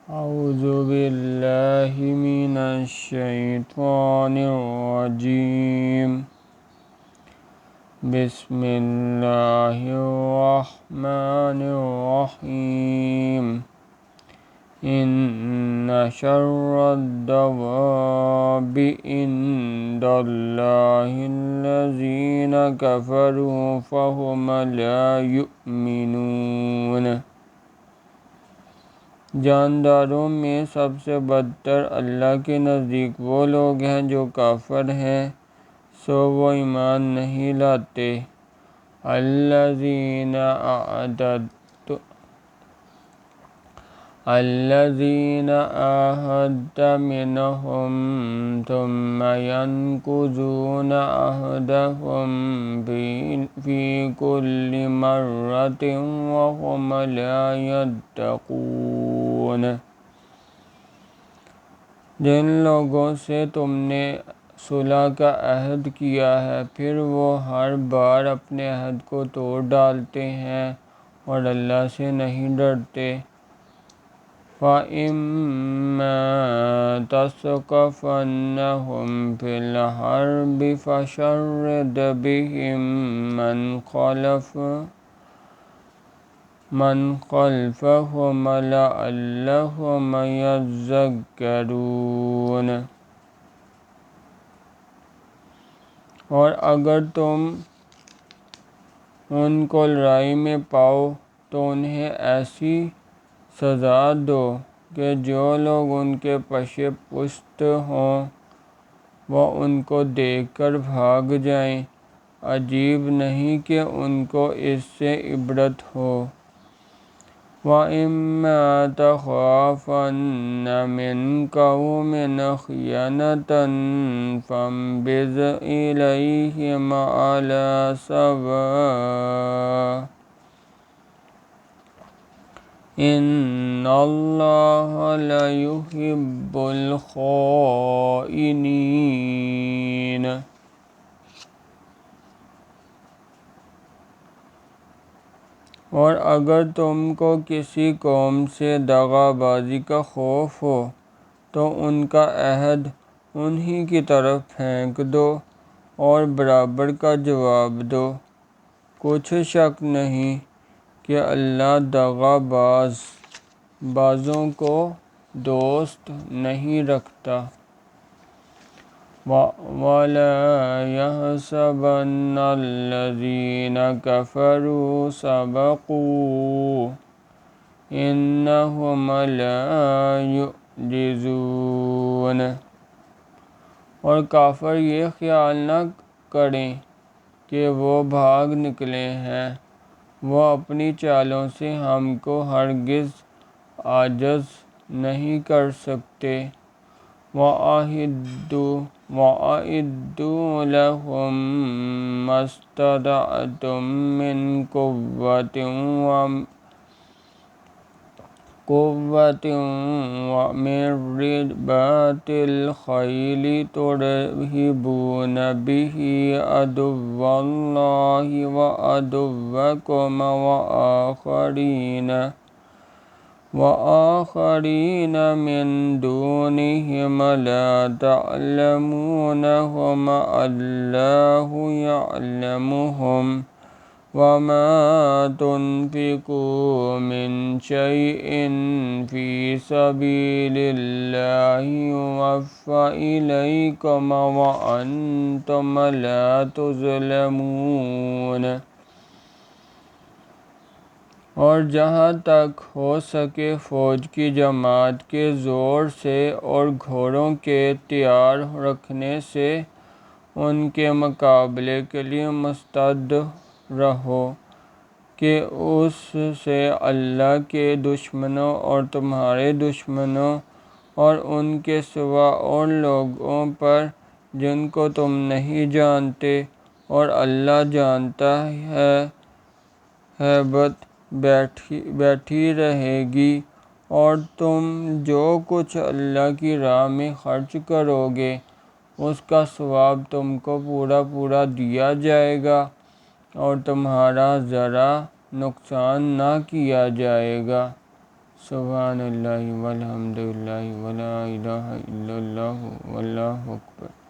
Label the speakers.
Speaker 1: أعوذ بالله من الشيطان الرجيم. بسم الله الرحمن الرحيم. إن شر الدواب عند الله الذين كفروا فهم لا يؤمنون۔ جانداروں میں سب سے بدتر اللہ کے نزدیک وہ لوگ ہیں جو کافر ہیں، سو وہ ایمان نہیں لاتے۔ الذین عاہدت منہم ثم ینقضون عہدہم فی کل مرۃ وہم لا یتقون۔ جن لوگوں سے تم نے صلح کا عہد کیا ہے پھر وہ ہر بار اپنے عہد کو توڑ ڈالتے ہیں اور اللہ سے نہیں ڈرتے۔ فَإِمَّا تَثْقَفَنَّهُمْ فِي الْحَرْبِ فَشَرِّدْ بِهِم مَّنْ خَلْفَهُمْ لَعَلَّهُمْ يَذَّكَّرُونَ۔ اور اگر تم ان کو لڑائی میں پاؤ تو انہیں ایسی سزا دو کہ جو لوگ ان کے پیش پشت ہوں وہ ان کو دیکھ کر بھاگ جائیں۔ عجیب نہیں کہ ان کو اس سے عبرت ہو۔ وَإِمَّا تَخَافَنَّ مِنْ قَوْمٍ خِيَانَةً فَانبِذْ إِلَيْهِمْ عَلَىٰ سَوَاءٍ ۚ إِنَّ اللَّهَ لَا يُحِبُّ الْخَائِنِينَ۔ اور اگر تم کو کسی قوم سے دغا بازی کا خوف ہو تو ان کا عہد انہی کی طرف پھینک دو اور برابر کا جواب دو۔ کچھ شک نہیں کہ اللہ دغا بازوں کو دوست نہیں رکھتا۔ وَلَا يَحْسَبَنَّ الَّذِينَ كَفَرُوا سَبَقُوا إِنَّهُمْ لَا يُعْجِزُونَ۔ اور کافر یہ خیال نہ کریں کہ وہ بھاگ نکلے ہیں، وہ اپنی چالوں سے ہم کو ہرگز عاجز نہیں کر سکتے۔ وَأَعِدُّوا لَهُم مَّا اسْتَطَعْتُم مِّن قُوَّةٍ وَمِن رِّبَاطِ الْخَيْلِ تُرْهِبُونَ بِهِ عَدُوَّ اللَّهِ وَعَدُوَّكُمْ وَآخَرِينَ مِن دُونِهِمْ لَا تَعْلَمُونَهُمْ اللَّهُ يَعْلَمُهُمْ ۚ وَمَا تُنفِقُوا مِن شَيْءٍ فِي سَبِيلِ اللَّهِ يُوَفَّ إِلَيْكُمْ وَأَنتُمْ لَا تُظْلَمُونَ۔ اور جہاں تک ہو سکے فوج کی جماعت کے زور سے اور گھوڑوں کے تیار رکھنے سے ان کے مقابلے کے لیے مستعد رہو کہ اس سے اللہ کے دشمنوں اور تمہارے دشمنوں اور ان کے سوا اور لوگوں پر جن کو تم نہیں جانتے اور اللہ جانتا ہے ہیبت بیٹھی رہے گی، اور تم جو کچھ اللہ کی راہ میں خرچ کرو گے اس کا ثواب تم کو پورا پورا دیا جائے گا اور تمہارا ذرا نقصان نہ کیا جائے گا۔ سبحان اللہ والحمد للہ ولا الہ الا اللہ واللہ اکبر۔